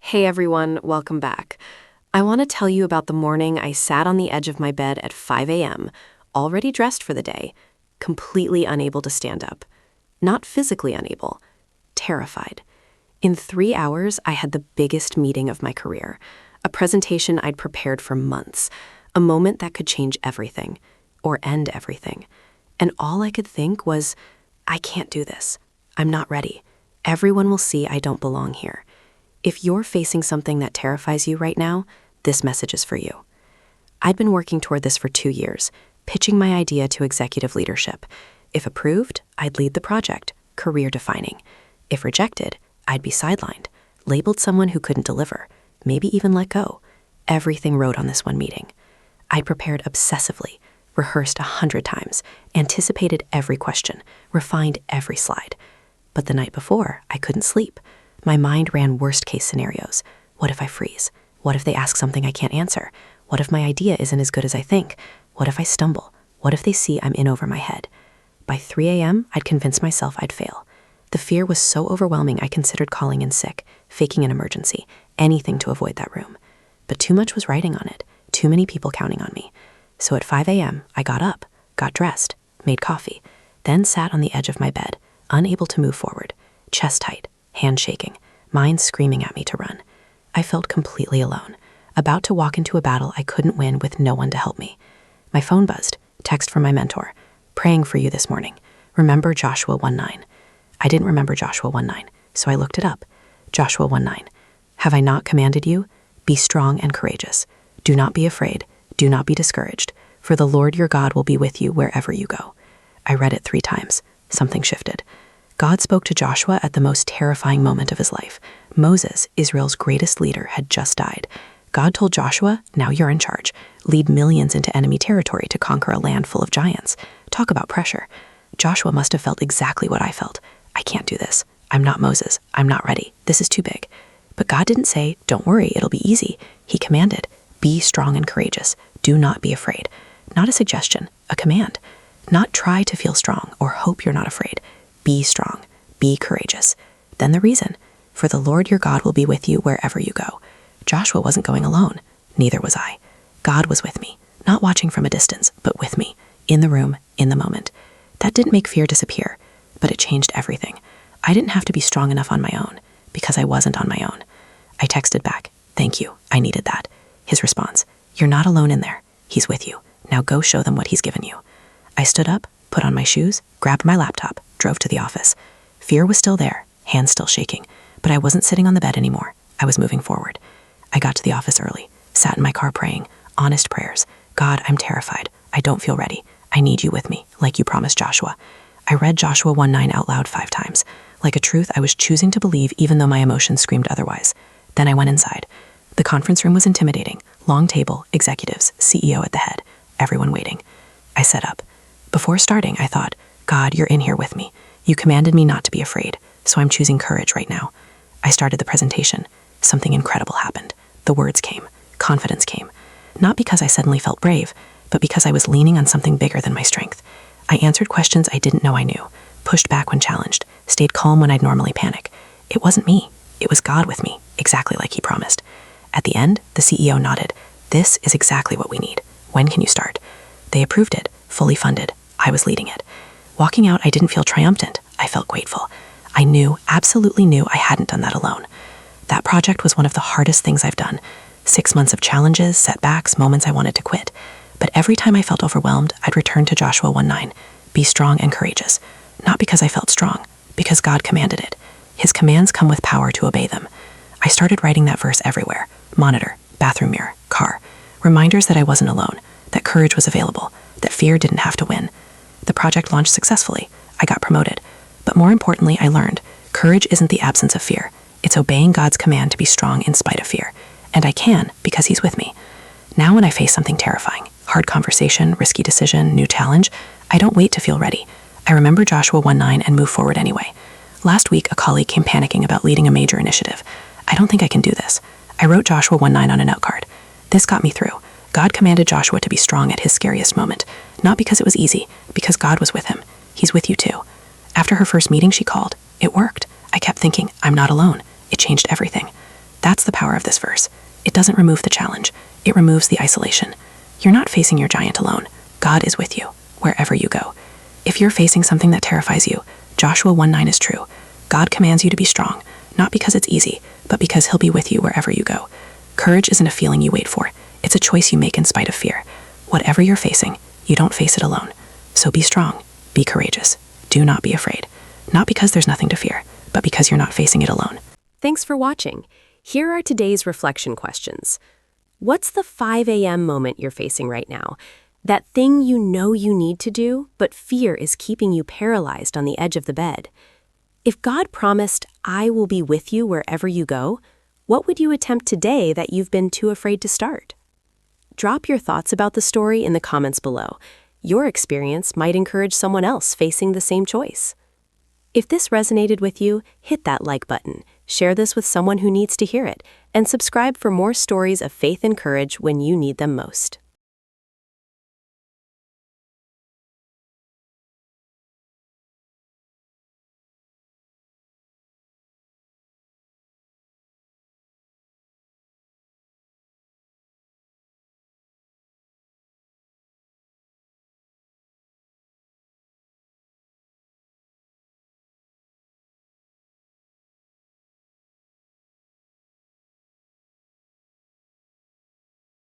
Hey everyone, welcome back. I want to tell you about the morning I sat on the edge of my bed at 5 a.m., already dressed for the day, completely unable to stand up. Not physically unable, terrified. In 3 hours, I had the biggest meeting of my career, a presentation I'd prepared for months, a moment that could change everything, or end everything. And all I could think was, I can't do this. I'm not ready. Everyone will see I don't belong here. If you're facing something that terrifies you right now, this message is for you. I'd been working toward this for 2 years, pitching my idea to executive leadership. If approved, I'd lead the project, career-defining. If rejected, I'd be sidelined, labeled someone who couldn't deliver, maybe even let go. Everything rode on this one meeting. I'd prepared obsessively, rehearsed 100 times, anticipated every question, refined every slide. But the night before, I couldn't sleep. My mind ran worst-case scenarios. What if I freeze? What if they ask something I can't answer? What if my idea isn't as good as I think? What if I stumble? What if they see I'm in over my head? By 3 a.m., I'd convinced myself I'd fail. The fear was so overwhelming I considered calling in sick, faking an emergency, anything to avoid that room. But too much was riding on it, too many people counting on me. So at 5 a.m., I got up, got dressed, made coffee, then sat on the edge of my bed, unable to move forward, chest tight, hand shaking, mind screaming at me to run. I felt completely alone, about to walk into a battle I couldn't win with no one to help me. My phone buzzed, text from my mentor, praying for you this morning. Remember Joshua 1:9. I didn't remember Joshua 1:9, so I looked it up. Joshua 1:9. Have I not commanded you? Be strong and courageous. Do not be afraid. Do not be discouraged, for the Lord your God will be with you wherever you go. I read it 3 times. Something shifted. God spoke to Joshua at the most terrifying moment of his life. Moses, Israel's greatest leader, had just died. God told Joshua, now you're in charge. Lead millions into enemy territory to conquer a land full of giants. Talk about pressure. Joshua must have felt exactly what I felt. I can't do this. I'm not Moses. I'm not ready. This is too big. But God didn't say, don't worry, it'll be easy. He commanded, be strong and courageous. Do not be afraid. Not a suggestion, a command. Not try to feel strong or hope you're not afraid. Be strong. Be courageous. Then the reason, for the Lord your God will be with you wherever you go. Joshua wasn't going alone. Neither was I. God was with me, not watching from a distance, but with me, in the room, in the moment. That didn't make fear disappear, but it changed everything. I didn't have to be strong enough on my own, because I wasn't on my own. I texted back, thank you, I needed that. His response, you're not alone in there. He's with you. Now go show them what he's given you. I stood up, put on my shoes, grabbed my laptop, drove to the office. Fear was still there, hands still shaking, but I wasn't sitting on the bed anymore. I was moving forward. I got to the office early, sat in my car praying, honest prayers. God, I'm terrified. I don't feel ready. I need you with me, like you promised Joshua. I read Joshua 1:9 out loud 5 times, like a truth I was choosing to believe even though my emotions screamed otherwise. Then I went inside. The conference room was intimidating. Long table, executives, CEO at the head, everyone waiting. I set up. Before starting, I thought, God, you're in here with me. You commanded me not to be afraid, so I'm choosing courage right now. I started the presentation. Something incredible happened. The words came. Confidence came. Not because I suddenly felt brave, but because I was leaning on something bigger than my strength. I answered questions I didn't know I knew, pushed back when challenged, stayed calm when I'd normally panic. It wasn't me. It was God with me, exactly like he promised. At the end, the CEO nodded. This is exactly what we need. When can you start? They approved it, fully funded. I was leading it. Walking out, I didn't feel triumphant. I felt grateful. I knew, absolutely knew I hadn't done that alone. That project was one of the hardest things I've done. 6 months of challenges, setbacks, moments I wanted to quit. But every time I felt overwhelmed, I'd return to Joshua 1:9. Be strong and courageous. Not because I felt strong, because God commanded it. His commands come with power to obey them. I started writing that verse everywhere. Monitor, bathroom mirror, car. Reminders that I wasn't alone, that courage was available, that fear didn't have to win. The project launched successfully. I got promoted. But more importantly, I learned, courage isn't the absence of fear. It's obeying God's command to be strong in spite of fear. And I can, because he's with me. Now when I face something terrifying, hard conversation, risky decision, new challenge, I don't wait to feel ready. I remember Joshua 1:9 and move forward anyway. Last week, a colleague came panicking about leading a major initiative. I don't think I can do this. I wrote Joshua 1:9 on a note card. This got me through. God commanded Joshua to be strong at his scariest moment. Not because it was easy, because God was with him. He's with you too. After her first meeting, she called. It worked. I kept thinking, I'm not alone. It changed everything. That's the power of this verse. It doesn't remove the challenge. It removes the isolation. You're not facing your giant alone. God is with you, wherever you go. If you're facing something that terrifies you, Joshua 1:9 is true. God commands you to be strong, not because it's easy, but because he'll be with you wherever you go. Courage isn't a feeling you wait for. It's a choice you make in spite of fear. Whatever you're facing, you don't face it alone. So be strong, be courageous. Do not be afraid. Not because there's nothing to fear, but because you're not facing it alone. Thanks for watching. Here are today's reflection questions. What's the 5 a.m. moment you're facing right now? That thing you know you need to do, but fear is keeping you paralyzed on the edge of the bed. If God promised, "I will be with you wherever you go," what would you attempt today that you've been too afraid to start? Drop your thoughts about the story in the comments below. Your experience might encourage someone else facing the same choice. If this resonated with you, hit that like button, share this with someone who needs to hear it, and subscribe for more stories of faith and courage when you need them most.